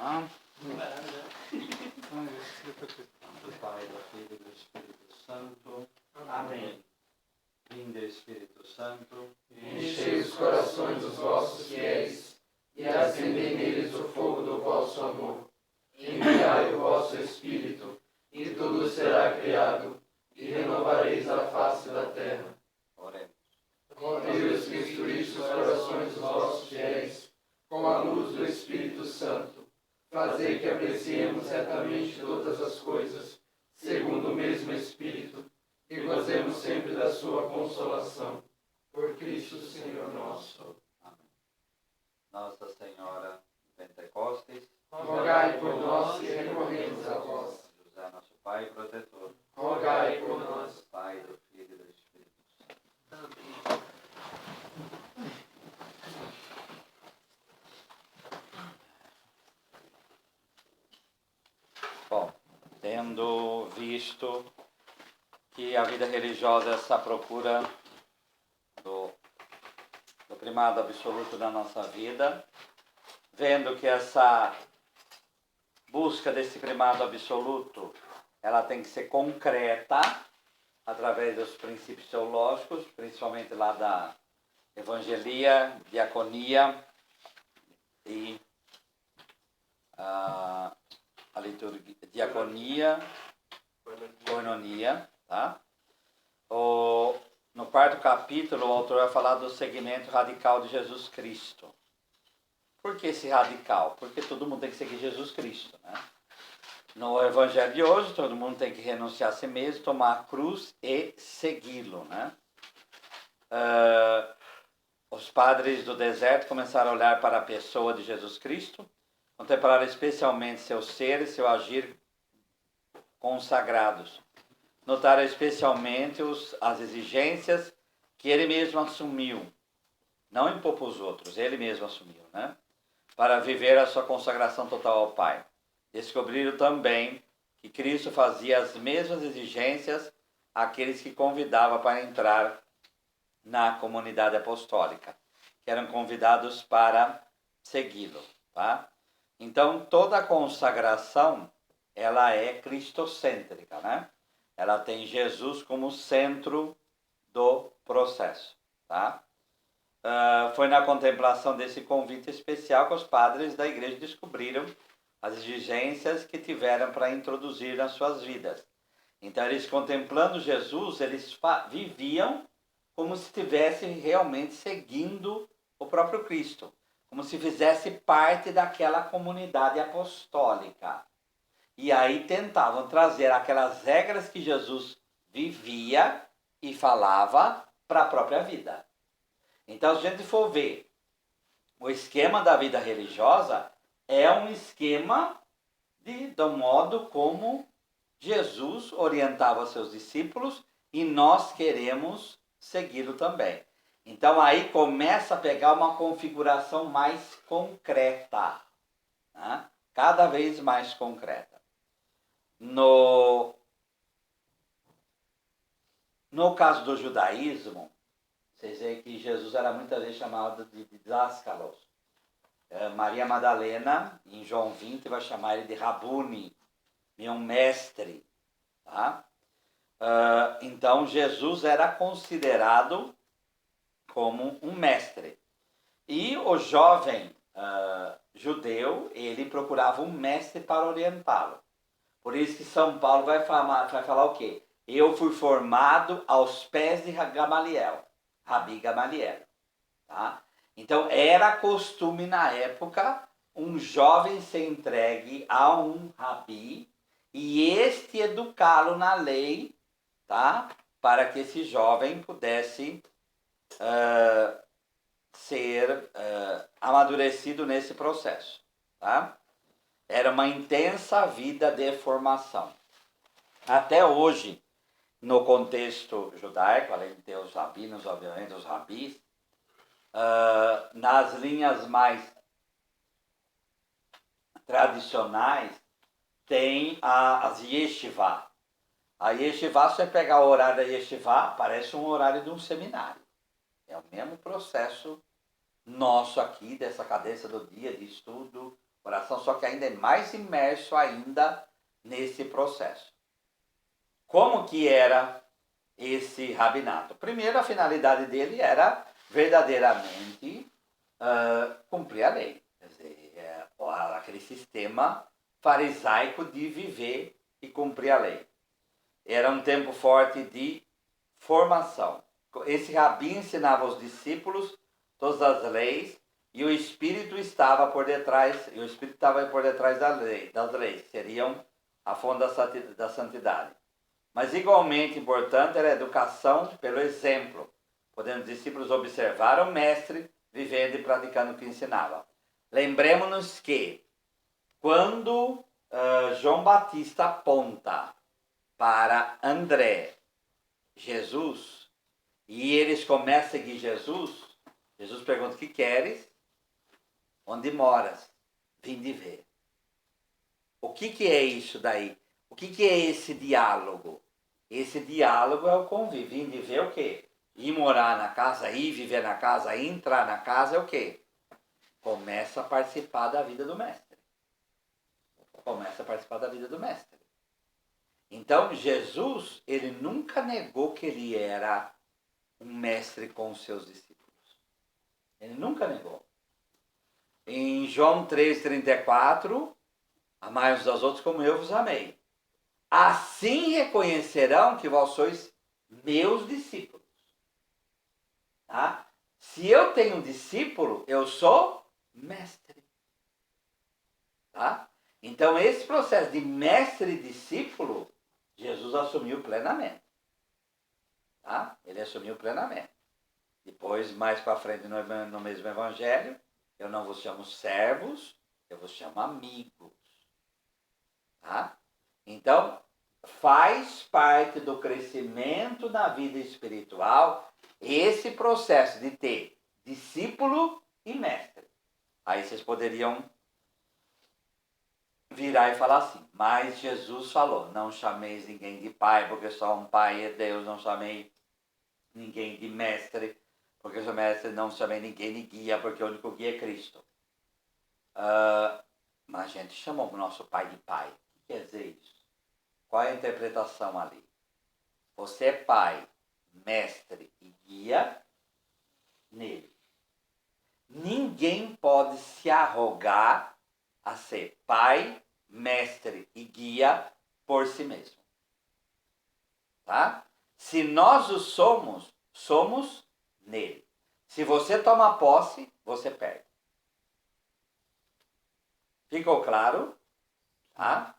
Do Pai, do Filho e do Espírito Santo. Amém. Vinde, Espírito Santo, enchei os corações dos vossos fiéis e acendei neles o fogo do vosso amor. Enviai o vosso Espírito, e tudo será criado, e renovareis a face da terra. oremos. Ó Deus, que instruíste os corações dos vossos fiéis com a luz do Espírito Santo, fazei que apreciemos retamente todas as coisas, segundo o mesmo Espírito, e gozemos sempre da sua consolação. Por Cristo Senhor nosso. Amém. Nossa Senhora de Pentecostes, Rogai por nós que recorremos a vós. José, nosso Pai protetor, Rogai por nós. do Pai, do Filho e do Espírito Santo. Bom, tendo visto que a vida religiosa é essa procura do primado absoluto da nossa vida, vendo que essa busca desse primado absoluto, ela tem que ser concreta através dos princípios teológicos, principalmente lá da evangelia, diaconia e a liturgia, diaconia, coinonia, tá? No quarto capítulo, o autor vai falar do segmento radical de Jesus Cristo. Por que esse radical? Porque todo mundo tem que seguir Jesus Cristo, né? No evangelho de hoje, todo mundo tem que renunciar a si mesmo, tomar a cruz e segui-lo, né? Os padres do deserto começaram a olhar para a pessoa de Jesus Cristo, contemplaram especialmente seu ser e seu agir consagrados. Notaram especialmente as exigências que ele mesmo assumiu. Não impôs para os outros, ele mesmo assumiu, né? Para viver a sua consagração total ao Pai. Descobriram também que Cristo fazia as mesmas exigências àqueles que convidava para entrar na comunidade apostólica, que eram convidados para segui-lo, tá? Então, toda a consagração, ela é cristocêntrica, né? Ela tem Jesus como centro do processo, tá? Foi na contemplação desse convite especial que os padres da igreja descobriram as exigências que tiveram para introduzir nas suas vidas. Então, eles contemplando Jesus, eles viviam como se estivessem realmente seguindo o próprio Cristo, como se fizesse parte daquela comunidade apostólica. E aí tentavam trazer aquelas regras que Jesus vivia e falava para a própria vida. Então, se a gente for ver o esquema da vida religiosa, é um esquema do modo como Jesus orientava seus discípulos e nós queremos segui-lo também. Então, aí começa a pegar uma configuração mais concreta, né? Cada vez mais concreta. No caso do judaísmo, vocês veem que Jesus era muitas vezes chamado de Dídaskalos. Maria Madalena, em João 20, vai chamar ele de Rabuni, meu mestre. Tá? Então, Jesus era considerado como um mestre. E o jovem judeu, ele procurava um mestre para orientá-lo. Por isso que São Paulo vai falar o quê? Eu fui formado aos pés de Gamaliel, Rabi Gamaliel. Tá? Então, era costume na época um jovem ser entregue a um rabi e este educá-lo na lei, tá? Para que esse jovem pudesse ser amadurecido nesse processo. Tá? Era uma intensa vida de formação. Até hoje, no contexto judaico, além de ter os rabinos, obviamente, os rabis, nas linhas mais tradicionais, tem as yeshivá. A yeshivá, se você pegar o horário da yeshivá, parece um horário de um seminário. É o mesmo processo nosso aqui, dessa cadência do dia, de estudo, oração. consagração, só que ainda é mais imerso ainda nesse processo. Como que era esse rabinato? Primeiro, a finalidade dele era verdadeiramente cumprir a lei. Quer dizer, aquele sistema farisaico de viver e cumprir a lei. Era um tempo forte de formação. Esse rabi ensinava aos discípulos todas as leis e o Espírito estava por detrás, das leis, que seriam a fonte da santidade. Mas igualmente importante era a educação pelo exemplo, podendo os discípulos observar o mestre vivendo e praticando o que ensinava. Lembremos-nos que quando João Batista aponta para André, Jesus, e eles começam a seguir Jesus, Jesus pergunta: o que queres? Onde moras? Vinde ver. O que é isso daí? O que é esse diálogo? Esse diálogo é o convívio. Vinde ver o quê? Ir morar na casa, ir viver na casa, ir entrar na casa é o quê? Começa a participar da vida do mestre. Começa a participar da vida do mestre. Então, Jesus, ele nunca negou que ele era um mestre com os seus discípulos. Ele nunca negou. Em João 3,34, amai uns aos outros como eu vos amei. Assim reconhecerão que vós sois meus discípulos. Tá? Se eu tenho um discípulo, eu sou mestre. Tá? Então, esse processo de mestre e discípulo, Jesus assumiu plenamente. Tá? Ele assumiu plenamente. Depois, mais para frente, no mesmo evangelho, eu não vos chamo servos, eu vos chamo amigos. Tá? Então, faz parte do crescimento na vida espiritual esse processo de ter discípulo e mestre. Aí vocês poderiam virar e falar assim: mas Jesus falou, não chameis ninguém de pai, porque só um pai é Deus, não chamei ninguém de mestre, porque eu sou mestre, não chamei ninguém de guia, porque o único guia é Cristo. Mas a gente chamou o nosso pai de pai. O que quer dizer isso? Qual é a interpretação ali? Você é pai, mestre e guia nele. Ninguém pode se arrogar a ser pai, mestre e guia por si mesmo. Tá? Se nós o somos, somos nele. Se você toma posse, você perde. Ficou claro? Tá?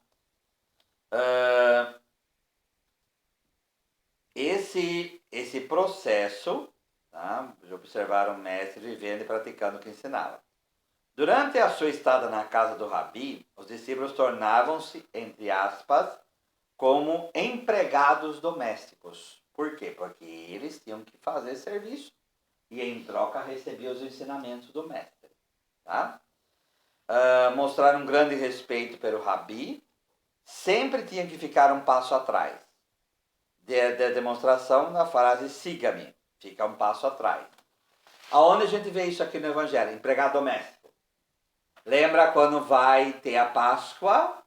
Esse processo, tá, de observar o mestre vivendo e praticando o que ensinava. Durante a sua estada na casa do Rabi, os discípulos tornavam-se, entre aspas, como empregados domésticos. Por quê? Porque eles tinham que fazer serviço e, em troca, recebiam os ensinamentos do mestre. Tá? Mostraram um grande respeito pelo Rabi, sempre tinham que ficar um passo atrás. De demonstração na frase siga-me, fica um passo atrás. Aonde a gente vê isso aqui no Evangelho? Empregado doméstico. Lembra quando vai ter a Páscoa?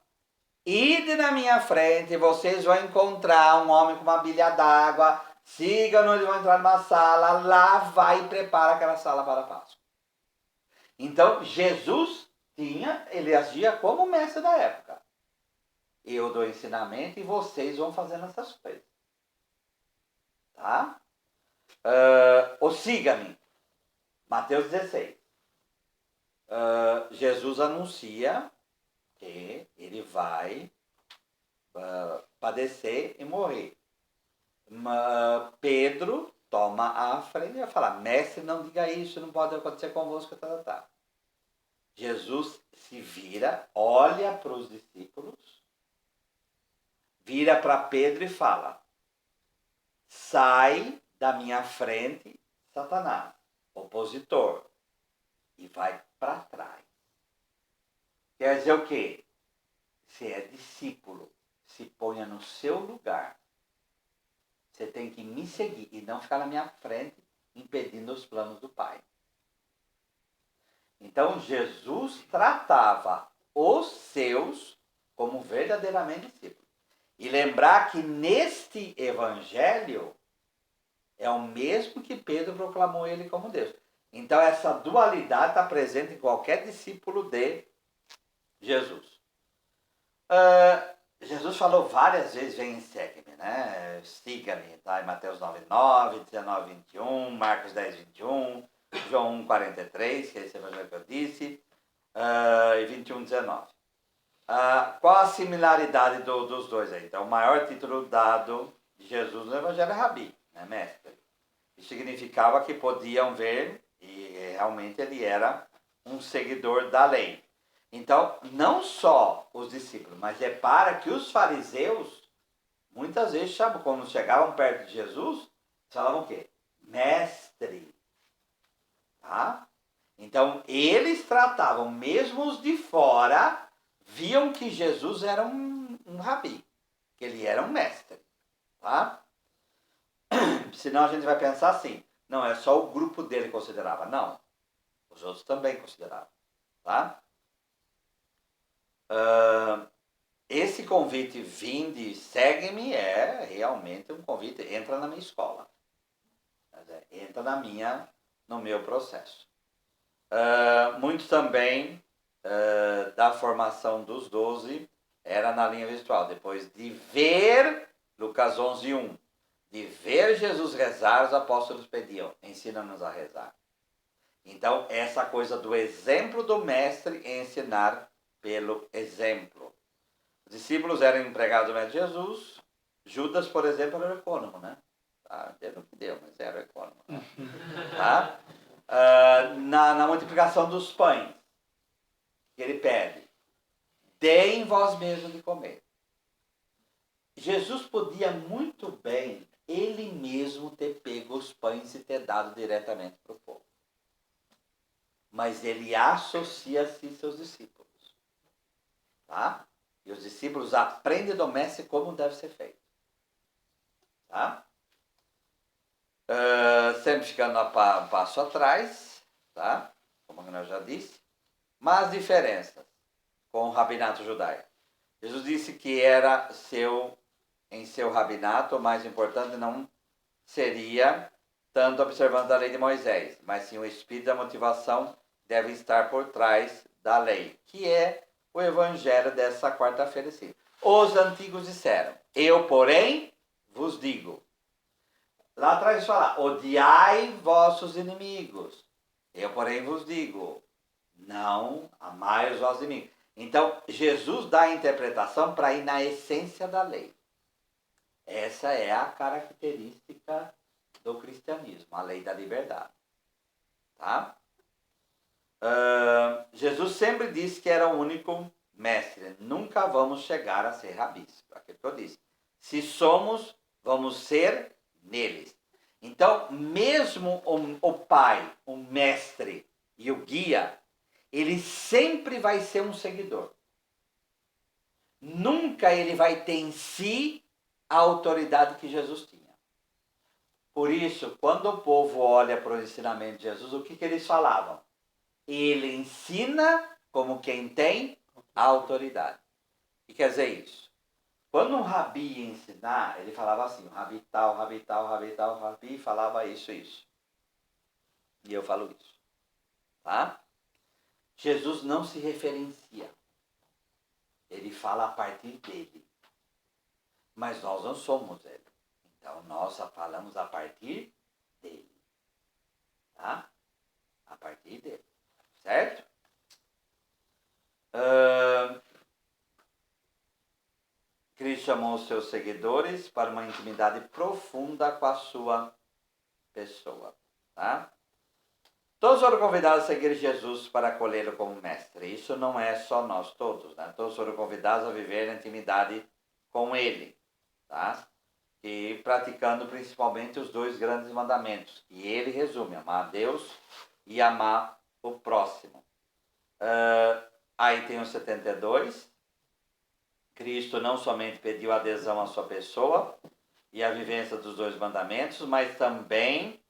Ide na minha frente, vocês vão encontrar um homem com uma bilha d'água, sigam-no, eles vão entrar numa sala, lá vai e prepara aquela sala para a Páscoa. Então, Jesus ele agia como mestre da época. Eu dou ensinamento e vocês vão fazendo essas coisas. Tá? O siga-me. Mateus 16. Jesus anuncia que ele vai padecer e morrer. Pedro toma a frente e vai falar: mestre, não diga isso, não pode acontecer convosco. Tá. Jesus se vira, olha para os discípulos, vira para Pedro e fala: sai da minha frente, Satanás, opositor, e vai para trás. Quer dizer o quê? Se é discípulo, se ponha no seu lugar. Você tem que me seguir e não ficar na minha frente impedindo os planos do Pai. Então, Jesus tratava os seus como verdadeiramente discípulos. E lembrar que neste evangelho é o mesmo que Pedro proclamou ele como Deus. Então essa dualidade está presente em qualquer discípulo de Jesus. Jesus falou várias vezes, vem e segue-me, né? Siga-me, tá? Em Mateus 9:9, 19:21, Marcos 10:21, João 1:43, que é esse evangelho que eu disse, e 21:19. Qual a similaridade dos dois aí? Então, o maior título dado de Jesus no evangelho é Rabi, né? Mestre. Isso significava que podiam ver, e realmente ele era um seguidor da lei. Então, não só os discípulos, mas repara que os fariseus, muitas vezes chamam, quando chegavam perto de Jesus, falavam o quê? Mestre. Tá? Então, eles tratavam, mesmo os de fora, viam que Jesus era um rabi, que ele era um mestre. Tá? Senão a gente vai pensar assim, não, é só o grupo dele que considerava. Não, os outros também consideravam. Tá? Esse convite vinde, segue-me, é realmente um convite, entra na minha escola. Entra no meu processo. Muito também da formação dos 12 era na linha virtual. Depois de ver, Lucas 11:1, de ver Jesus rezar, os apóstolos pediam, ensina-nos a rezar. Então, essa coisa do exemplo do mestre é ensinar pelo exemplo. Os discípulos eram empregados do mestre Jesus. Judas, por exemplo, era o econômico, né? Deu no que deu, mas era o econômico. Né? Tá? Na multiplicação dos pães, que ele pede, deem vós mesmos de comer. Jesus podia muito bem, ele mesmo, ter pego os pães e ter dado diretamente para o povo. Mas ele associa-se a seus discípulos. Tá? E os discípulos aprendem do mestre como deve ser feito. Tá? Sempre ficando um passo atrás, tá? Como eu já disse. Mas diferenças com o rabinato judaico. Jesus disse que era em seu rabinato, o mais importante não seria tanto observando a lei de Moisés, mas sim o espírito da motivação deve estar por trás da lei, que é o evangelho dessa quarta-feira. Sim. Os antigos disseram, eu, porém, vos digo. Lá atrás fala, odiai vossos inimigos. Eu, porém, vos digo, não amai os vossos inimigos. Então, Jesus dá a interpretação para ir na essência da lei. Essa é a característica do cristianismo, a lei da liberdade. Tá? Jesus sempre disse que era o único mestre. Nunca vamos chegar a ser rabis. Aquilo que eu disse. Se somos, vamos ser neles. Então, mesmo o pai, o mestre e o guia, ele sempre vai ser um seguidor. Nunca ele vai ter em si a autoridade que Jesus tinha. Por isso, quando o povo olha para o ensinamento de Jesus, o que eles falavam? Ele ensina como quem tem a autoridade. O que quer dizer isso? Quando um rabi ia ensinar, ele falava assim, o rabi tal, rabi tal, rabi tal, o rabi falava isso. E eu falo isso. Tá? Jesus não se referencia. Ele fala a partir dele. Mas nós não somos ele. Então nós só falamos a partir dele. Tá? A partir dele. Certo? Cristo chamou os seus seguidores para uma intimidade profunda com a sua pessoa. Tá? Todos foram convidados a seguir Jesus para acolhê-lo como mestre. Isso não é só nós todos. Né? Todos foram convidados a viver na intimidade com ele. Tá? E praticando principalmente os 2 grandes mandamentos. Que ele resume, amar a Deus e amar o próximo. Aí tem os 72. Cristo não somente pediu adesão à sua pessoa e a vivência dos 2 mandamentos, mas também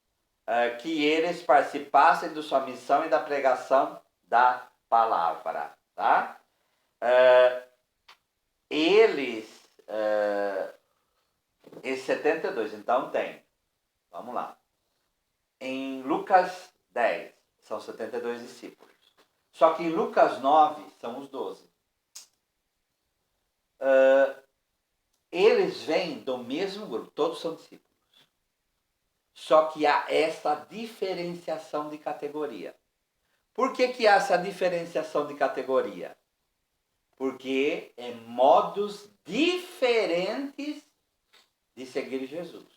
que eles participassem da sua missão e da pregação da palavra. Tá? 72, então tem. Vamos lá. Em Lucas 10, são 72 discípulos. Só que em Lucas 9, são os 12. Eles vêm do mesmo grupo, todos são discípulos. Só que há essa diferenciação de categoria. Por que há essa diferenciação de categoria? Porque é modos diferentes de seguir Jesus.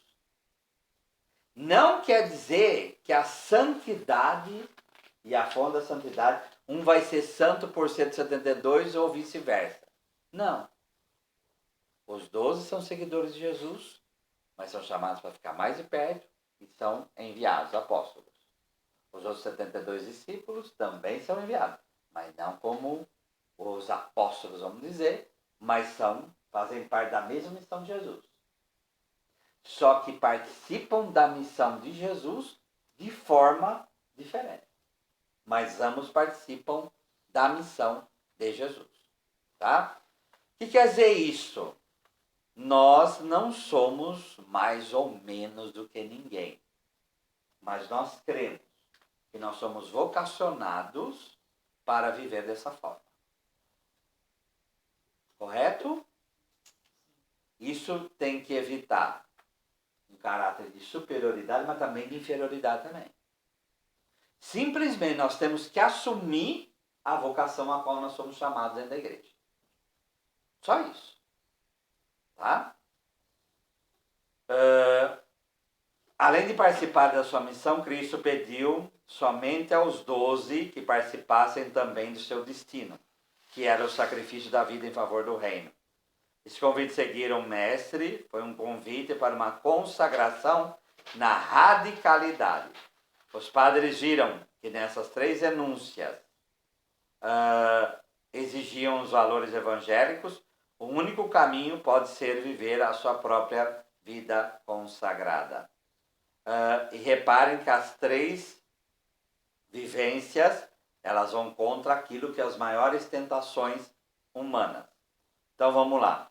Não quer dizer que a santidade e a fonte da santidade, um vai ser santo por 172 ou vice-versa. Não. Os 12 são seguidores de Jesus, mas são chamados para ficar mais de perto e são enviados, apóstolos. Os outros 72 discípulos também são enviados, mas não como os apóstolos, vamos dizer, mas fazem parte da mesma missão de Jesus. Só que participam da missão de Jesus de forma diferente. Mas ambos participam da missão de Jesus. Tá? O que quer dizer isso? Nós não somos mais ou menos do que ninguém. Mas nós cremos que nós somos vocacionados para viver dessa forma. Correto? Isso tem que evitar um caráter de superioridade, mas também de inferioridade também. Simplesmente nós temos que assumir a vocação a qual nós somos chamados dentro da igreja. Só isso. Tá? Além de participar da sua missão, Cristo pediu somente aos 12 que participassem também do seu destino, que era o sacrifício da vida em favor do reino. Esse convite de seguir o mestre foi um convite para uma consagração na radicalidade. Os padres viram que nessas 3 renúncias exigiam os valores evangélicos. O único caminho pode ser viver a sua própria vida consagrada. E reparem que as 3 vivências, elas vão contra aquilo que as maiores tentações humanas. Então vamos lá.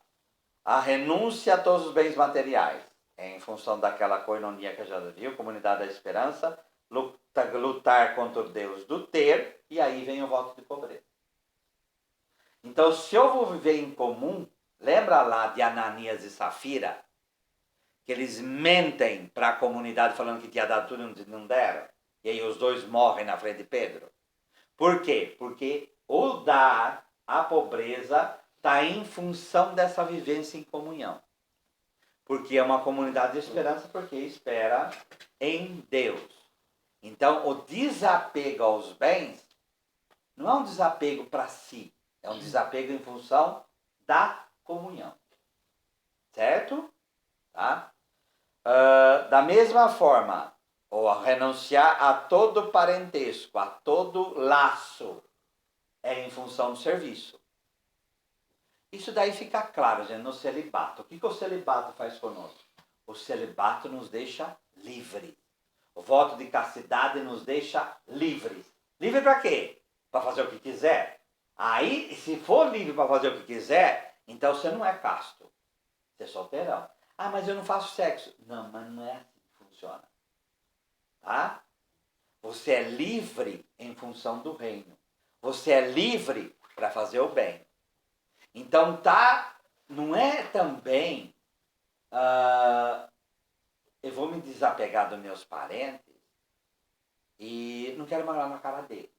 A renúncia a todos os bens materiais, em função daquela coinonia que já viu, comunidade da esperança, lutar contra o Deus do ter, e aí vem o voto de pobreza. Então, se eu vou viver em comum, lembra lá de Ananias e Safira? Que eles mentem para a comunidade falando que tinha dado tudo e não deram. E aí os 2 morrem na frente de Pedro. Por quê? Porque o dar, a pobreza, está em função dessa vivência em comunhão. Porque é uma comunidade de esperança, porque espera em Deus. Então, o desapego aos bens não é um desapego para si, é um desapego em função da comunhão. Certo? Tá? Da mesma forma, ou renunciar a todo parentesco, a todo laço, é em função do serviço. Isso daí fica claro, gente, no celibato. O que o celibato faz conosco? O celibato nos deixa livres. O voto de castidade nos deixa livres. Livre para quê? Para fazer o que quiser. Aí, se for livre para fazer o que quiser, então você não é casto. Você é solteirão. Ah, mas eu não faço sexo. Não, mas não é assim que funciona. Tá? Você é livre em função do reino. Você é livre para fazer o bem. Então, não é também, eu vou me desapegar dos meus parentes e não quero morar na cara dele.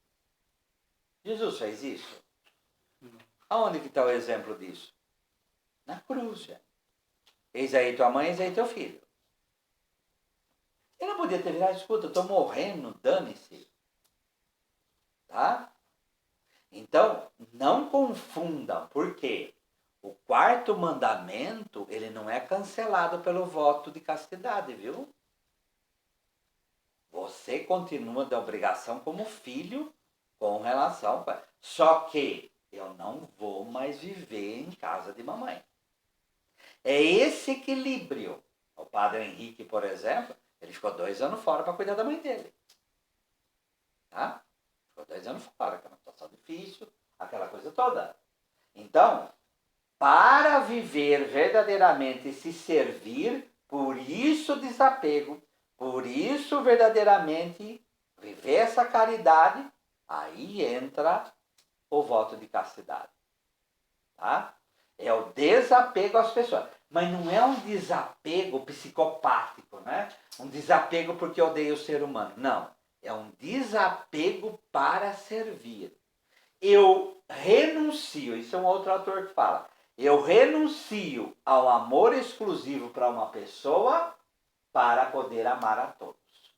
Jesus fez isso? Aonde que está o exemplo disso? Na cruz, gente. Eis aí tua mãe, eis aí teu filho. Ele não podia ter virado, escuta, eu estou morrendo, dane-se. Tá? Então, não confundam, porque o 4º mandamento, ele não é cancelado pelo voto de castidade, viu? Você continua de obrigação como filho com relação... Só que eu não vou mais viver em casa de mamãe. É esse equilíbrio. O padre Henrique, por exemplo, ele ficou 2 anos fora para cuidar da mãe dele. Tá? Ficou 2 anos fora, que é uma situação difícil, aquela coisa toda. Então, para viver verdadeiramente e se servir, Por isso desapego, por isso verdadeiramente viver essa caridade, aí entra o voto de castidade. Tá? É o desapego às pessoas. Mas não é um desapego psicopático, né? Um desapego porque eu odeio o ser humano. Não. É um desapego para servir. Eu renuncio, isso é um outro autor que fala, eu renuncio ao amor exclusivo para uma pessoa para poder amar a todos.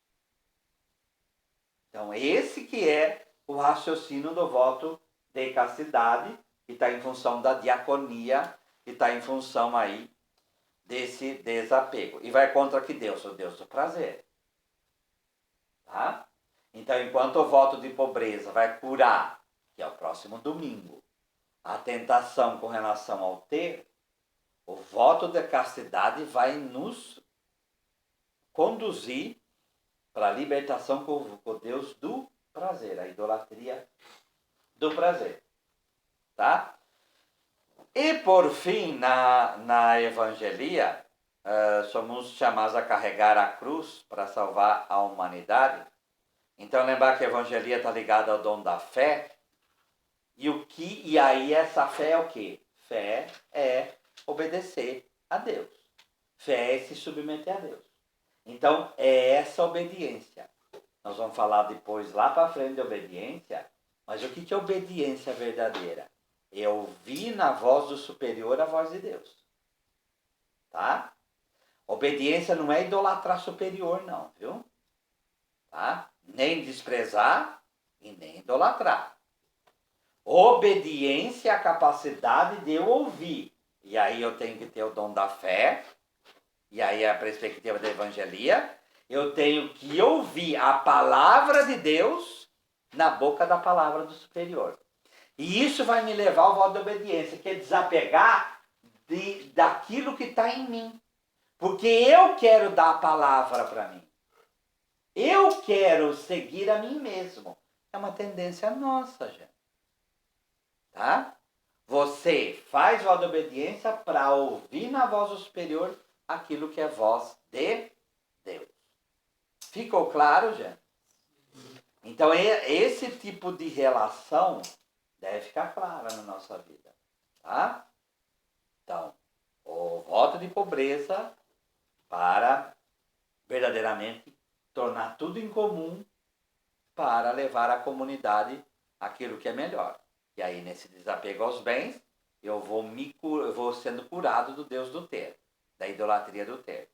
Então esse que é o raciocínio do voto de castidade, que está em função da diaconia, que está em função aí desse desapego. E vai contra que Deus? O Deus do prazer. Tá? Então, enquanto o voto de pobreza vai curar, que é o próximo domingo, a tentação com relação ao ter, o voto de castidade vai nos conduzir para a libertação com o Deus do prazer, a idolatria do prazer. Tá? E por fim, na evangelia, somos chamados a carregar a cruz para salvar a humanidade. Então lembrar que a evangelia está ligada ao dom da fé. E aí essa fé é o quê? Fé é obedecer a Deus. Fé é se submeter a Deus. Então é essa obediência. Nós vamos falar depois lá para frente de obediência. Mas o que é obediência verdadeira? É ouvir na voz do superior a voz de Deus. Tá? Obediência não é idolatrar superior, não, viu? Tá? Nem desprezar e nem idolatrar. Obediência é a capacidade de eu ouvir. E aí eu tenho que ter o dom da fé. E aí é a perspectiva da evangelia. Eu tenho que ouvir a palavra de Deus na boca da palavra do superior. E isso vai me levar ao voto de obediência, que é desapegar daquilo que está em mim. Porque eu quero dar a palavra para mim. Eu quero seguir a mim mesmo. É uma tendência nossa, gente. Tá? Você faz voto de obediência para ouvir na voz do superior aquilo que é voz de Deus. Ficou claro, gente? Então, esse tipo de relação deve ficar clara na nossa vida. Tá? Então, o voto de pobreza para verdadeiramente tornar tudo em comum para levar à comunidade aquilo que é melhor. E aí, nesse desapego aos bens, eu vou sendo curado do Deus do ter, da idolatria do ter.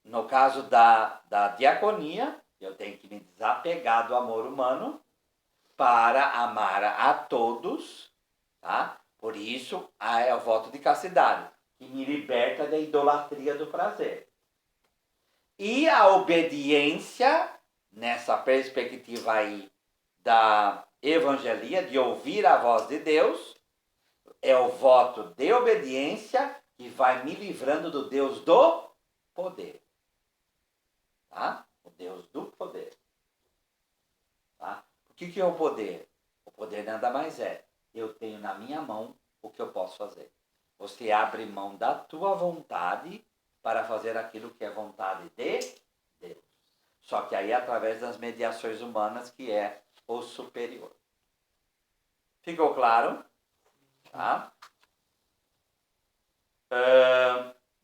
No caso da diaconia, eu tenho que me desapegar do amor humano para amar a todos, tá? Por isso, é o voto de castidade, que me liberta da idolatria do prazer. E a obediência, nessa perspectiva aí da evangelia, de ouvir a voz de Deus, é o voto de obediência que vai me livrando do Deus do poder. Tá? O Deus do poder. Tá? O que é o poder? O poder nada mais é. Eu tenho na minha mão o que eu posso fazer. Você abre mão da tua vontade para fazer aquilo que é vontade de Deus. Só que aí através das mediações humanas, que é o superior. Ficou claro? Tá?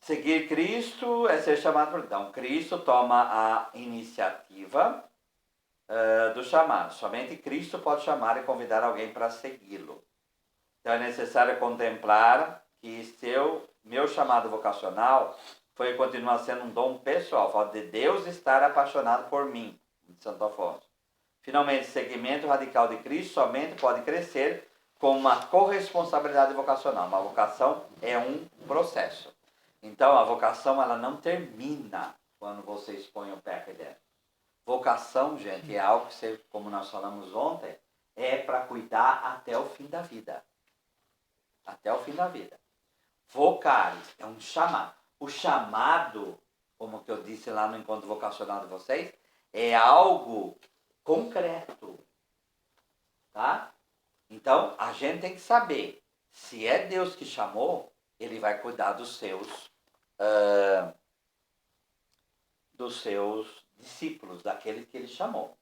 Seguir Cristo é ser chamado por... Então, Cristo toma a iniciativa do chamado. Somente Cristo pode chamar e convidar alguém para segui-lo. Então, é necessário contemplar que meu chamado vocacional foi e continua sendo um dom pessoal. Fala de Deus estar apaixonado por mim, de Santo Afonso. Finalmente, o seguimento radical de Cristo somente pode crescer com uma corresponsabilidade vocacional. Uma vocação é um processo. Então, a vocação ela não termina quando você expõe o pé aqui dentro. Vocação, gente, é algo que, você, como nós falamos ontem, é para cuidar até o fim da vida. Até o fim da vida. Vocares é um chamado. O chamado, como que eu disse lá no encontro vocacional de vocês, é algo concreto. Tá? Então, a gente tem que saber, se é Deus que chamou, Ele vai cuidar dos seus dos seus discípulos, daqueles que ele chamou.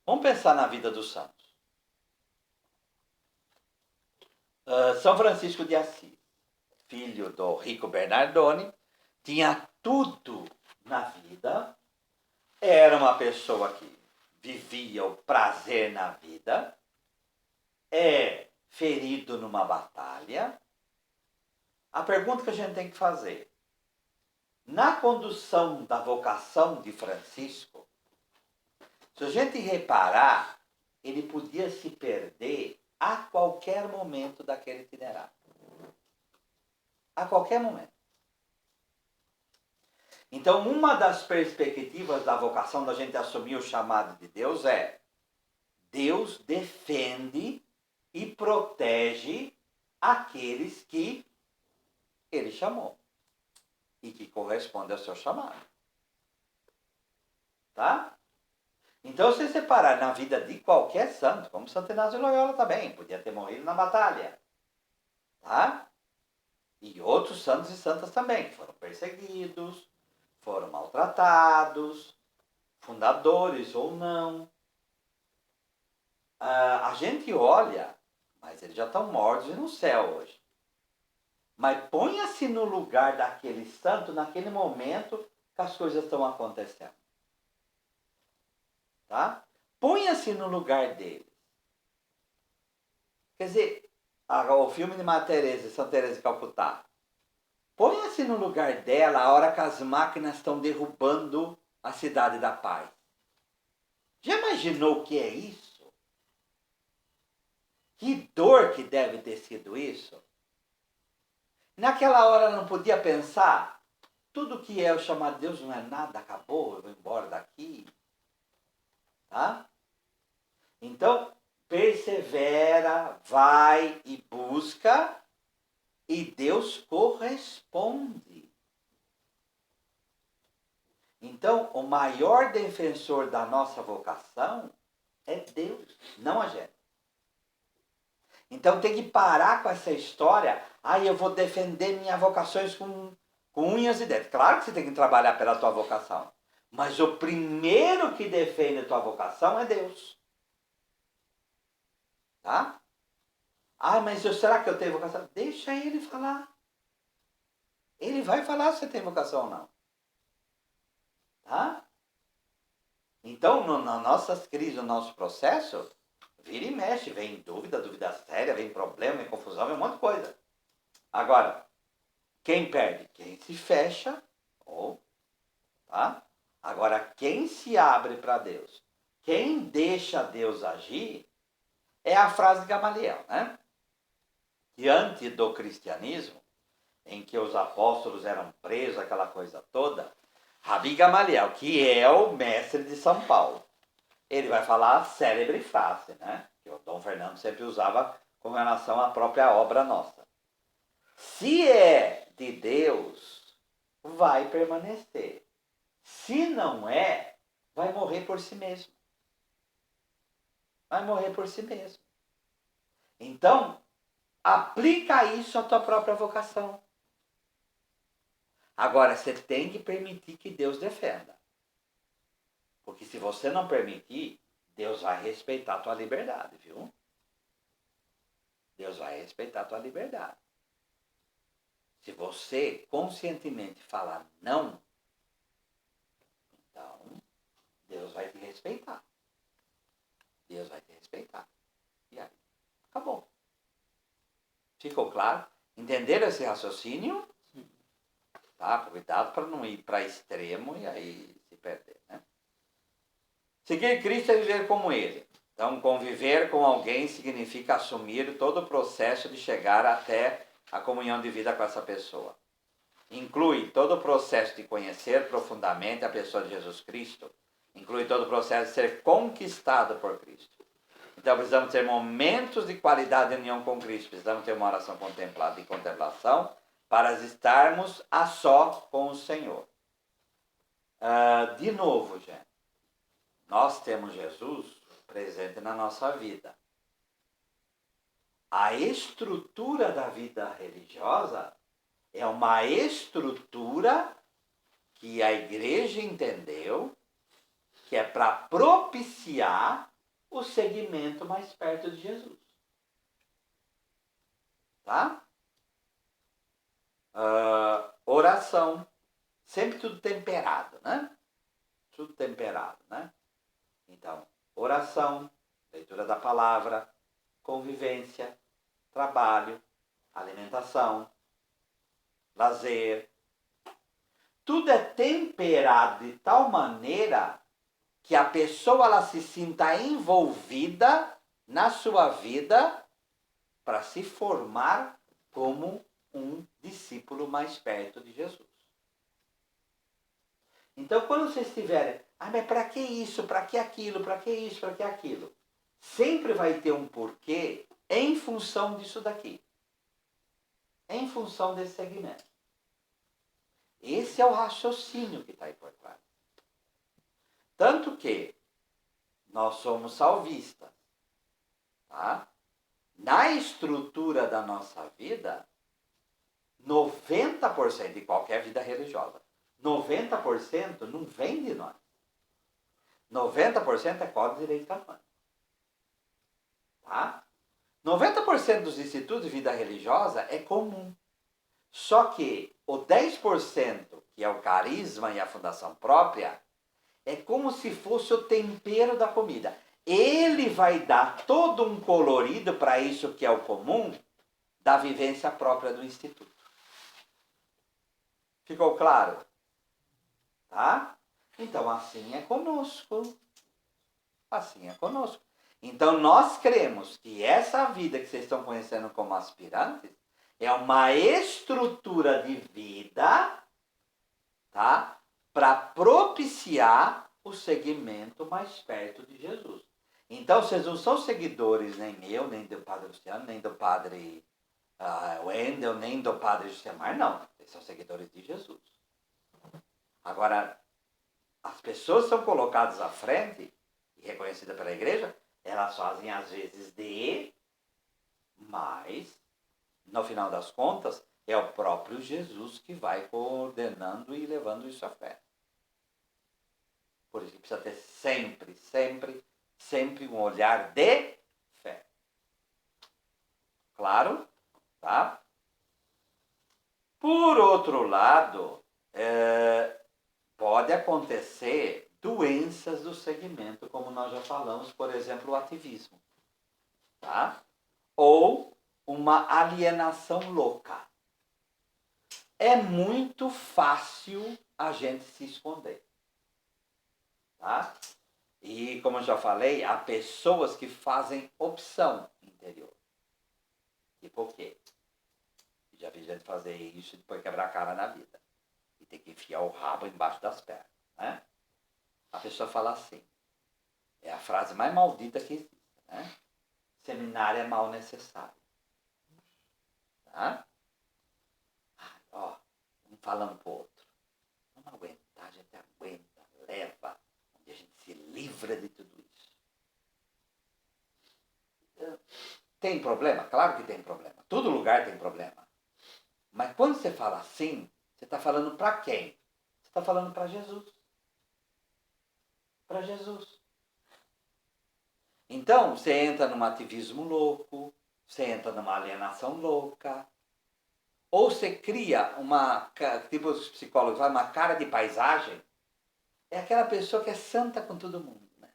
Vamos pensar na vida dos santos. São Francisco de Assis, filho do rico Bernardone, tinha tudo na vida, era uma pessoa que vivia o prazer na vida, é ferido numa batalha. A pergunta que a gente tem que fazer: na condução da vocação de Francisco, se a gente reparar, ele podia se perder a qualquer momento daquele itinerário. A qualquer momento. Então, uma das perspectivas da vocação da gente assumir o chamado de Deus é: Deus defende e protege aqueles que ele chamou e que correspondem ao seu chamado. Tá? Então, se separar na vida de qualquer santo, como Santo Inácio de Loyola também, podia ter morrido na batalha. Tá? E outros santos e santas também foram perseguidos, foram maltratados, fundadores ou não. A gente olha, mas eles já estão mortos e no céu hoje. Mas ponha-se no lugar daquele santo, naquele momento que as coisas estão acontecendo. Tá? Ponha-se no lugar deles. Quer dizer, o filme de Madre Teresa, Santa Teresa de Calcutá. Ponha-se no lugar dela a hora que as máquinas estão derrubando a cidade da paz. Já imaginou o que é isso? Que dor que deve ter sido isso? Naquela hora ela não podia pensar: tudo que é o chamado de Deus não é nada, acabou, eu vou embora daqui. Tá? Então, persevera, vai e busca, e Deus corresponde. Então, o maior defensor da nossa vocação é Deus, não a gente. Então tem que parar com essa história: eu vou defender minhas vocações com unhas e dentes. Claro que você tem que trabalhar pela tua vocação. Mas o primeiro que defende a tua vocação é Deus. Tá? Mas será que eu tenho vocação? Deixa ele falar. Ele vai falar se você tem vocação ou não. Tá? Então, nas nossas crises, no nosso processo, vira e mexe, vem dúvida séria, vem problema, vem confusão, vem um monte de coisa. Agora, quem perde? Quem se fecha, tá? Agora, quem se abre para Deus, quem deixa Deus agir, é a frase de Gamaliel, né? Que antes do cristianismo, em que os apóstolos eram presos, aquela coisa toda, Rabi Gamaliel, que é o mestre de São Paulo, ele vai falar a célebre frase, né? Que o Dom Fernando sempre usava com relação à própria obra nossa. Se é de Deus, vai permanecer. Se não é, vai morrer por si mesmo. Vai morrer por si mesmo. Então, aplica isso à tua própria vocação. Agora, você tem que permitir que Deus defenda. Porque se você não permitir, Deus vai respeitar a tua liberdade, viu? Deus vai respeitar a tua liberdade. Se você conscientemente falar não, então Deus vai te respeitar. Deus vai te respeitar. E aí, acabou. Ficou claro? Entenderam esse raciocínio? Tá? Cuidado para não ir para extremo e aí se perder, né? Seguir Cristo é viver como Ele. Então, conviver com alguém significa assumir todo o processo de chegar até a comunhão de vida com essa pessoa. Inclui todo o processo de conhecer profundamente a pessoa de Jesus Cristo. Inclui todo o processo de ser conquistado por Cristo. Então, precisamos ter momentos de qualidade de união com Cristo. Precisamos ter uma oração contemplada e contemplação para estarmos a só com o Senhor. De novo, gente, nós temos Jesus presente na nossa vida. A estrutura da vida religiosa É uma estrutura que a igreja entendeu que é para propiciar o segmento mais perto de Jesus. Tá? Oração. Sempre tudo temperado, né? Tudo temperado, né? Então, oração, leitura da palavra, convivência, trabalho, alimentação, lazer. Tudo é temperado de tal maneira que a pessoa ela se sinta envolvida na sua vida para se formar como um discípulo mais perto de Jesus. Então, quando vocês estiverem, mas para que isso, para que aquilo, para que isso, para que aquilo? Sempre vai ter um porquê em função disso daqui. Em função desse segmento. Esse é o raciocínio que está aí por trás. Tanto que nós somos salvistas. Tá? Na estrutura da nossa vida, 90% de qualquer vida religiosa, 90% não vem de nós. 90% é código de direito canônico. Tá? 90% dos institutos de vida religiosa é comum. Só que o 10%, que é o carisma e a fundação própria, é como se fosse o tempero da comida. Ele vai dar todo um colorido para isso que é o comum da vivência própria do instituto. Ficou claro? Tá? Então, assim é conosco. Assim é conosco. Então, nós cremos que essa vida que vocês estão conhecendo como aspirantes é uma estrutura de vida, tá? Para propiciar o segmento mais perto de Jesus. Então, vocês não são seguidores nem meu, nem do Padre Luciano, nem do Padre Wendel, nem do Padre Josemar, não. Vocês são seguidores de Jesus. Agora, as pessoas são colocadas à frente e reconhecidas pela igreja, elas fazem às vezes mas, no final das contas, é o próprio Jesus que vai coordenando e levando isso à frente. Por isso que precisa ter sempre um olhar de fé. Claro? Tá? Por outro lado, pode acontecer doenças do segmento, como nós já falamos, por exemplo, o ativismo. Tá? Ou uma alienação louca. É muito fácil a gente se esconder. Tá? E, como eu já falei, há pessoas que fazem opção interior. E por quê? Já vi gente fazer isso e depois quebrar a cara na vida. E ter que enfiar o rabo embaixo das pernas. Né? A pessoa fala assim. É a frase mais maldita que existe. Né? Seminário é mal necessário. Tá? Um falando pro outro. Vamos aguentar, a gente aguenta, leva. Onde a gente se livra de tudo isso. Tem problema? Claro que tem problema. Todo lugar tem problema. Mas quando você fala assim, você está falando para quem? Você está falando para Jesus. Para Jesus. Então, você entra num ativismo louco, você entra numa alienação louca, ou você cria uma, tipo os psicólogos falam, uma cara de paisagem, é aquela pessoa que é santa com todo mundo. Né?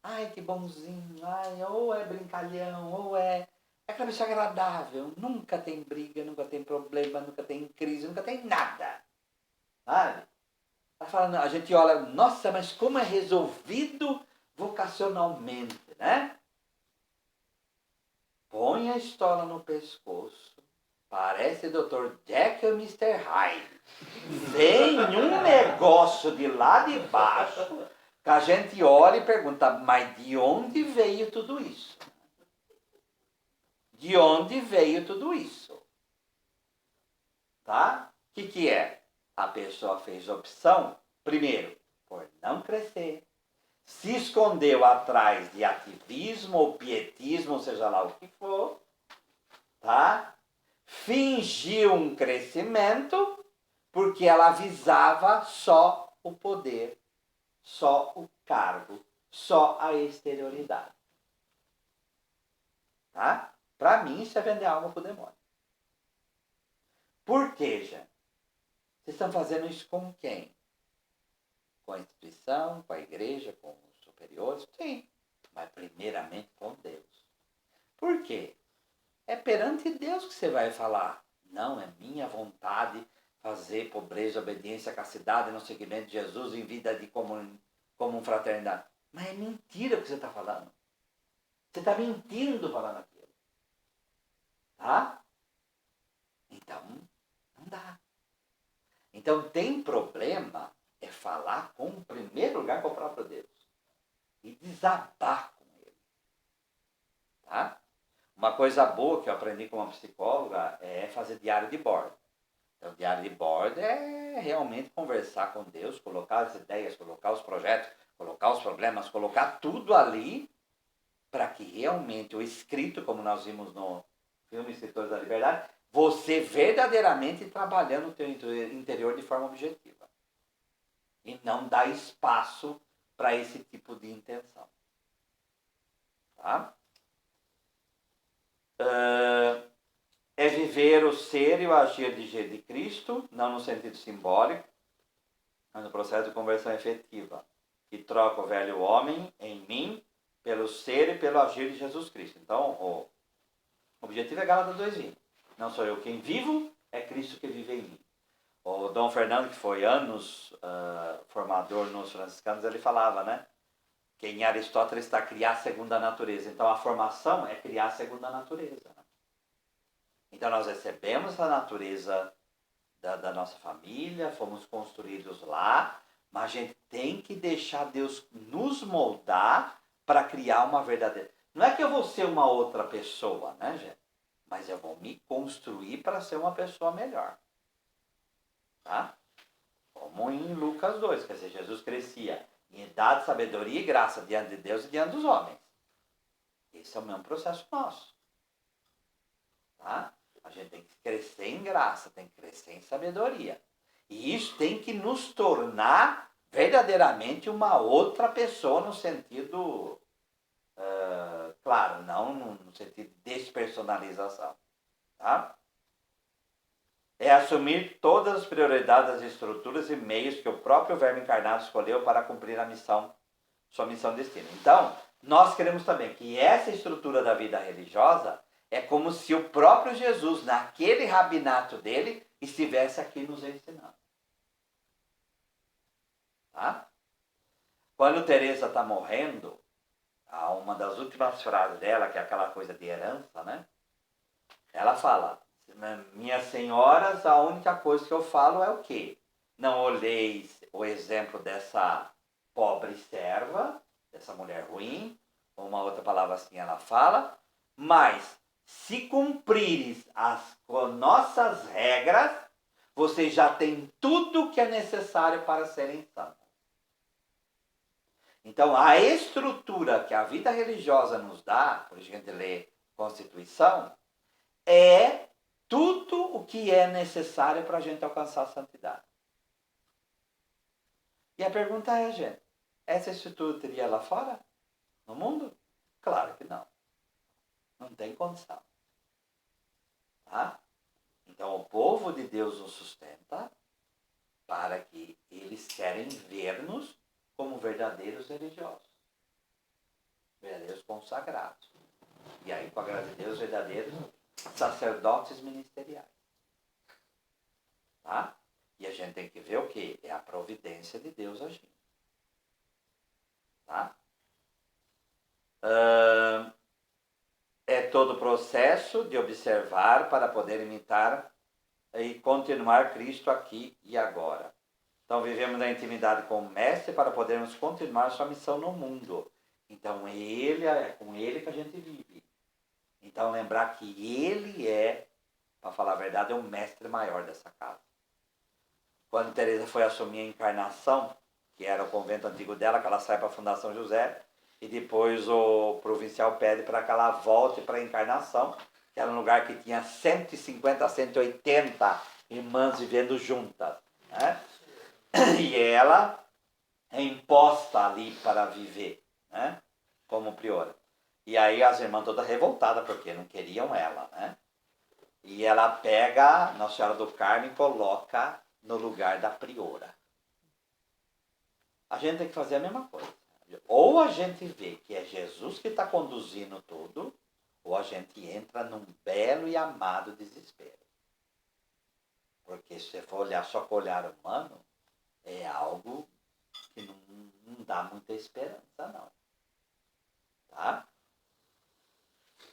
Ai, que bonzinho, ai, ou é brincalhão, ou é aquela pessoa agradável, nunca tem briga, nunca tem problema, nunca tem crise, nunca tem nada. Sabe? A gente olha, nossa, mas como é resolvido vocacionalmente, né? Põe a estola no pescoço, parece Dr. Jekyll e Mr. Hyde. Vem um negócio de lá de baixo, que a gente olha e pergunta, mas de onde veio tudo isso? De onde veio tudo isso? Tá? O que é? A pessoa fez opção, primeiro, por não crescer. Se escondeu atrás de ativismo ou pietismo, seja lá o que for. Tá? fingiu um crescimento porque ela visava só o poder, só o cargo, só a exterioridade. Tá? Para mim, isso é vender alma pro demônio. Por quê, gente? Vocês estão fazendo isso com quem? Com a instituição, com a igreja, com os superiores? Sim, mas primeiramente com Deus. Por quê? É perante Deus que você vai falar. Não, é minha vontade fazer pobreza, obediência, castidade no seguimento de Jesus em vida de comum fraternidade. Mas é mentira o que você está falando. Você está mentindo falando aquilo. Tá? Então, não dá. Então, tem problema é falar com, em primeiro lugar, com o próprio Deus. E desabar com ele. Tá? Uma coisa boa que eu aprendi com uma psicóloga é fazer diário de bordo. Então, diário de bordo é realmente conversar com Deus, colocar as ideias, colocar os projetos, colocar os problemas, colocar tudo ali para que realmente o escrito, como nós vimos no filme Escritores da Liberdade, você verdadeiramente trabalhando o teu interior de forma objetiva. E não dá espaço para esse tipo de intenção. Tá? É viver o ser e o agir de Cristo, não no sentido simbólico, mas no processo de conversão efetiva, que troca o velho homem em mim pelo ser e pelo agir de Jesus Cristo. Então, o objetivo é Gálatas 2:20. Não sou eu quem vivo, é Cristo que vive em mim. O Dom Fernando, que foi anos formador nos franciscanos, ele falava, né? Que em Aristóteles está criar segundo a natureza. Então, a formação é criar segundo a natureza. Né? Então, nós recebemos a natureza da nossa família, fomos construídos lá, mas a gente tem que deixar Deus nos moldar para criar uma verdadeira... Não é que eu vou ser uma outra pessoa, né, gente? Mas eu vou me construir para ser uma pessoa melhor. Tá? Como em Lucas 2, quer dizer, Jesus crescia em idade, sabedoria e graça diante de Deus e diante dos homens. Esse é o mesmo processo nosso. Tá? A gente tem que crescer em graça, tem que crescer em sabedoria. E isso tem que nos tornar verdadeiramente uma outra pessoa no sentido, claro, não no sentido de despersonalização. Tá? É assumir todas as prioridades das estruturas e meios que o próprio Verbo encarnado escolheu para cumprir a missão, sua missão destino. Então, nós queremos também que essa estrutura da vida religiosa é como se o próprio Jesus, naquele rabinato dele, estivesse aqui nos ensinando. Tá? Quando Teresa está morrendo, uma das últimas frases dela, que é aquela coisa de herança, né? Ela fala: minhas senhoras, a única coisa que eu falo é o quê? Não olheis o exemplo dessa pobre serva, dessa mulher ruim, ou uma outra palavra assim ela fala, mas se cumprires as nossas regras, você já tem tudo que é necessário para serem santos. Então, a estrutura que a vida religiosa nos dá, por isso a gente lê Constituição, é tudo o que é necessário para a gente alcançar a santidade. E a pergunta é, gente, essa estrutura teria lá fora? No mundo? Claro que não. Não tem condição. Tá? Então, o povo de Deus nos sustenta para que eles querem ver-nos como verdadeiros religiosos. Verdadeiros consagrados. E aí, com a graça de Deus, verdadeiros sacerdotes ministeriais. Tá? E a gente tem que ver o que? É a providência de Deus agindo. Tá? É todo o processo de observar para poder imitar e continuar Cristo aqui e agora. Então, vivemos na intimidade com o Mestre para podermos continuar sua missão no mundo. Então, é com Ele que a gente vive. Então, lembrar que Ele é, para falar a verdade, é o mestre maior dessa casa. Quando Teresa foi assumir a encarnação, que era o convento antigo dela, que ela sai para a Fundação José, e depois o provincial pede para que ela volte para a encarnação, que era um lugar que tinha 150 a 180 irmãs vivendo juntas, né? E ela é imposta ali para viver, né? Como priora. E aí as irmãs todas revoltadas, porque não queriam ela, né? E ela pega Nossa Senhora do Carmo e coloca no lugar da priora. A gente tem que fazer a mesma coisa. Ou a gente vê que é Jesus que está conduzindo tudo, ou a gente entra num belo e amado desespero. Porque se você for olhar só com o olhar humano, é algo que não dá muita esperança, não. Tá?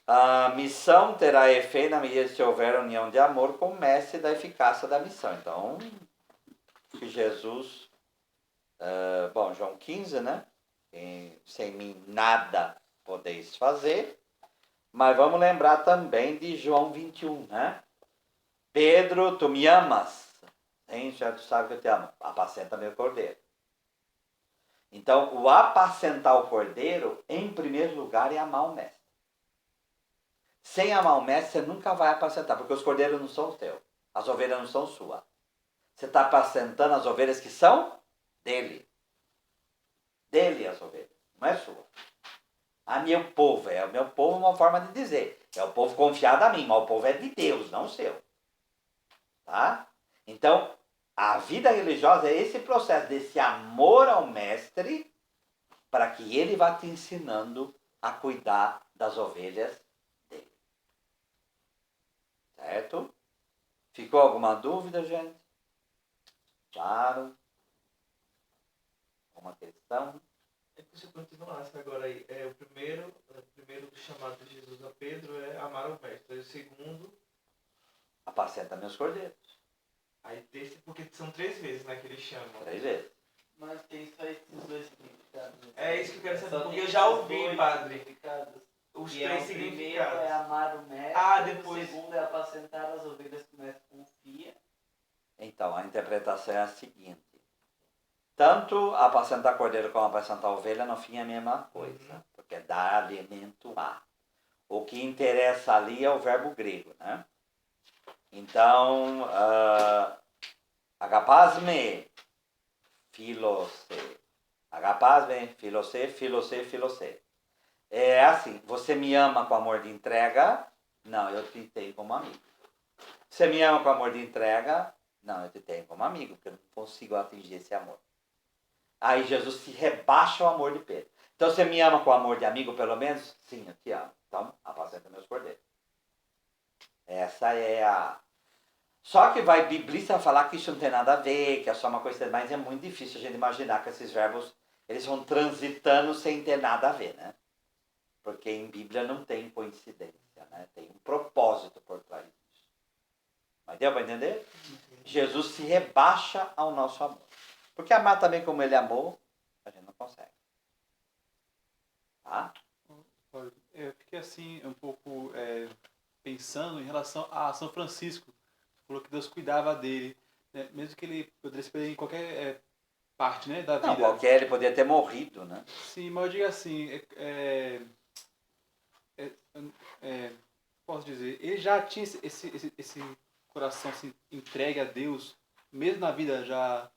A missão terá efeito na medida que houver união de amor com o mestre da eficácia da missão. Então, que Jesus... bom, João 15, né? Sem mim nada podeis fazer. Mas vamos lembrar também de João 21, né? Pedro, tu me amas? Hein? Já tu sabe que eu te amo. Apacenta meu cordeiro. Então, o apacentar o cordeiro, em primeiro lugar, é amar o mestre. Sem amar o mestre, você nunca vai apacentar, porque os cordeiros não são teus. As ovelhas não são suas. Você está apacentando as ovelhas que são dele. Dele as ovelhas, não é sua. A meu povo, o meu povo é uma forma de dizer. É o povo confiado a mim, mas o povo é de Deus, não seu. Tá? Então, a vida religiosa é esse processo desse amor ao mestre para que ele vá te ensinando a cuidar das ovelhas dele. Certo? Ficou alguma dúvida, gente? Claro. Uma questão? É que se eu continuasse agora aí, o primeiro chamado de Jesus a Pedro é amar o mestre. Aí o segundo, Apacenta meus cordeiros. aí desse, porque são 3 vezes, né, que ele chama. 3 vezes. Mas tem só esses dois significados. É isso que eu quero saber, Só porque tem eu já esses ouvi, dois padre, significados. os E 3 o primeiro significados. é amar o mestre. Ah, depois. O segundo é apacentar as ovelhas que o mestre confia. Então, a interpretação é a seguinte. Tanto apacentar cordeiro como apacentar ovelha, no fim é a mesma coisa. Porque é dar alimento a. O que interessa ali é o verbo grego, né? Então, agapasme, filose. Agapasme, filose. É assim, você me ama com amor de entrega? Não, eu te tenho como amigo. Você me ama com amor de entrega? Não, eu te tenho como amigo, porque eu não consigo atingir esse amor. Aí Jesus se rebaixa o amor de Pedro. Então você me ama com amor de amigo, pelo menos? Sim, eu te amo. Então, apacenta meus cordeiros. Essa é a... Só que vai biblista falar que isso não tem nada a ver, que é só uma coisa... Mas é muito difícil a gente imaginar que esses verbos, eles vão transitando sem ter nada a ver, né? Porque em Bíblia não tem coincidência, né? Tem um propósito por trás disso. Mas deu para entender? Jesus se rebaixa ao nosso amor. Porque amar também como ele amou, a gente não consegue. Tá? Eu fiquei assim um pouco pensando em relação a São Francisco. Falou que Deus cuidava dele, né? Mesmo que ele pudesse perder em qualquer parte, né, da vida. Não, qualquer ele podia ter morrido, né? Sim, mas eu digo assim, posso dizer, ele já tinha esse coração assim, entregue a Deus, mesmo na vida já...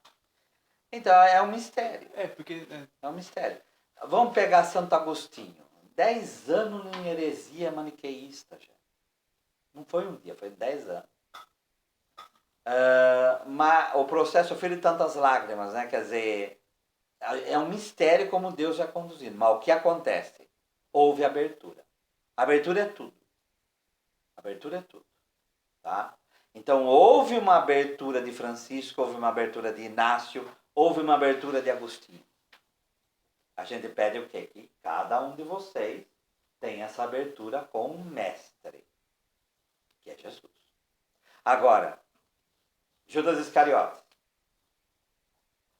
Então, é um mistério. Porque... É um mistério. Vamos pegar Santo Agostinho. 10 anos em heresia maniqueísta, já. Não foi um dia, foi 10 anos. Mas o processo fez tantas lágrimas, né? Quer dizer, é um mistério como Deus já conduzindo. Mas o que acontece? Houve abertura. Abertura é tudo. Abertura é tudo. Tá? Então, houve uma abertura de Francisco, houve uma abertura de Inácio, houve uma abertura de Agostinho. A gente pede o quê? Que cada um de vocês tenha essa abertura com o mestre, que é Jesus. Agora, Judas Iscariotes.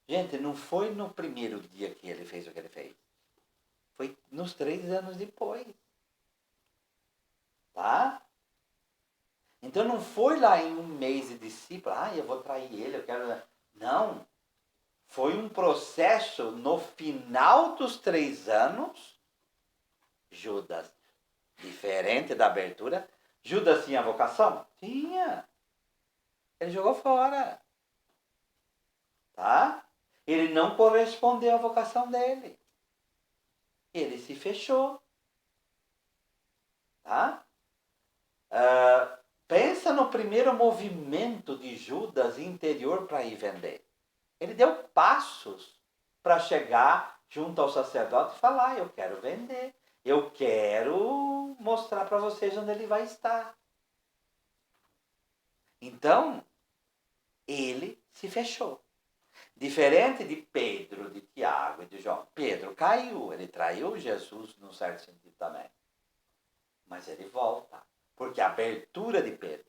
Gente, não foi no primeiro dia que ele fez o que ele fez. Foi nos 3 anos depois. Tá? Então não foi lá em um mês de discípulo, eu vou trair ele, eu quero... Não. Foi um processo no final dos 3 anos, Judas, diferente da abertura, Judas tinha vocação? Tinha. Ele jogou fora. Tá? Ele não correspondeu à vocação dele. Ele se fechou. Tá? Pensa no primeiro movimento de Judas interior para ir vender. Ele deu passos para chegar junto ao sacerdote e falar: eu quero vender. Eu quero mostrar para vocês onde ele vai estar. Então, ele se fechou. Diferente de Pedro, de Tiago e de João. Pedro caiu, ele traiu Jesus num certo sentido também. Mas ele volta. Porque a abertura de Pedro,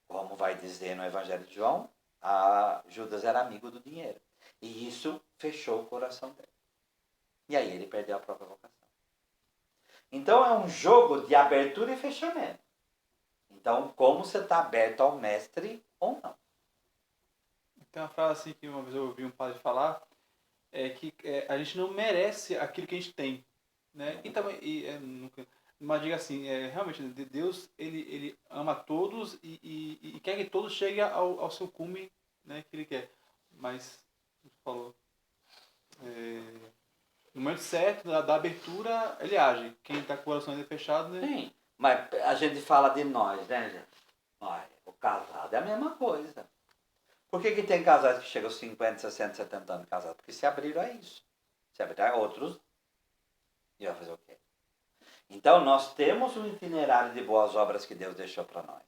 como vai dizer no Evangelho de João, Judas era amigo do dinheiro. E isso fechou o coração dele. E aí ele perdeu a própria vocação. Então é um jogo de abertura e fechamento. Então, como você está aberto ao mestre ou não? Tem uma frase assim que uma vez eu ouvi um padre falar, que a gente não merece aquilo que a gente tem, né? E também, mas diga assim, realmente, Deus, ele ama todos e quer que todos cheguem ao seu cume, né, que ele quer. Mas, como você falou, no momento certo, da abertura, ele age. Quem está com o coração ainda fechado, né? Sim, mas a gente fala de nós, né, gente? Olha, o casado é a mesma coisa. Por que tem casais que chegam aos 50, 60, 70 anos casados? Porque se abriram a isso. Se abriram a outros, e vai fazer o quê? Então, nós temos um itinerário de boas obras que Deus deixou para nós.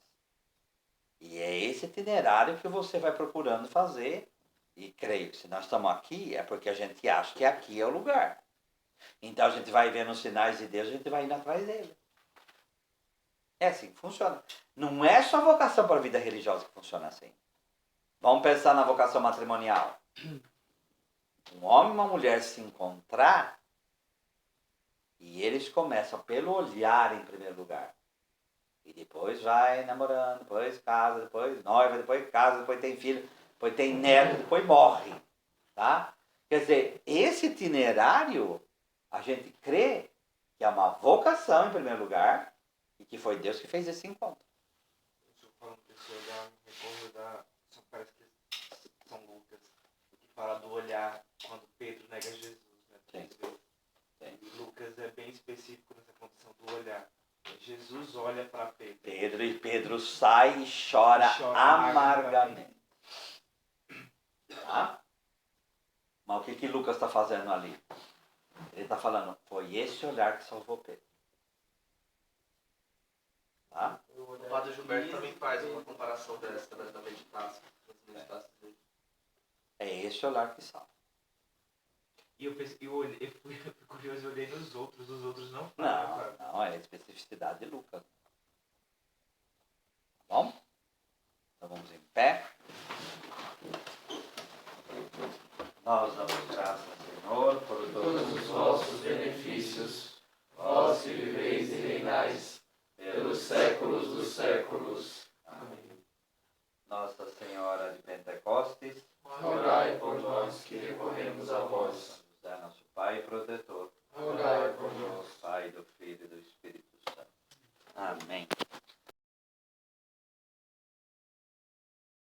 E é esse itinerário que você vai procurando fazer. E creio que se nós estamos aqui, é porque a gente acha que aqui é o lugar. Então, a gente vai vendo os sinais de Deus, a gente vai indo atrás dele. É assim que funciona. Não é só vocação para a vida religiosa que funciona assim. Vamos pensar na vocação matrimonial. Um homem e uma mulher se encontrar e eles começam pelo olhar em primeiro lugar. E depois vai namorando, depois casa, depois noiva, depois casa, depois tem filho, depois tem neto, depois morre. Tá? Quer dizer, esse itinerário, a gente crê que é uma vocação em primeiro lugar e que foi Deus que fez esse encontro. Eu falando desse olhar, me recordo parece que São Lucas, que fala do olhar quando Pedro nega Jesus, né? Sim. Lucas é bem específico nessa condição do olhar. Jesus olha para Pedro. Pedro sai e chora amargamente. Tá? Mas o que Lucas está fazendo ali? Ele está falando, foi esse olhar que salvou Pedro. Tá? O Padre Gilberto também faz uma comparação dessa, da meditação. É esse olhar que salva. E eu fui curioso e olhei nos outros, os outros não. Não, é a especificidade de Lucas. Tá bom? Então vamos em pé. Nós damos graças, Senhor, por todos os vossos benefícios, vós que viveis e reinais pelos séculos dos séculos. Amém. Nossa Senhora de Pentecostes, Rogai por nós que recorremos a vós. José, nosso Pai e protetor.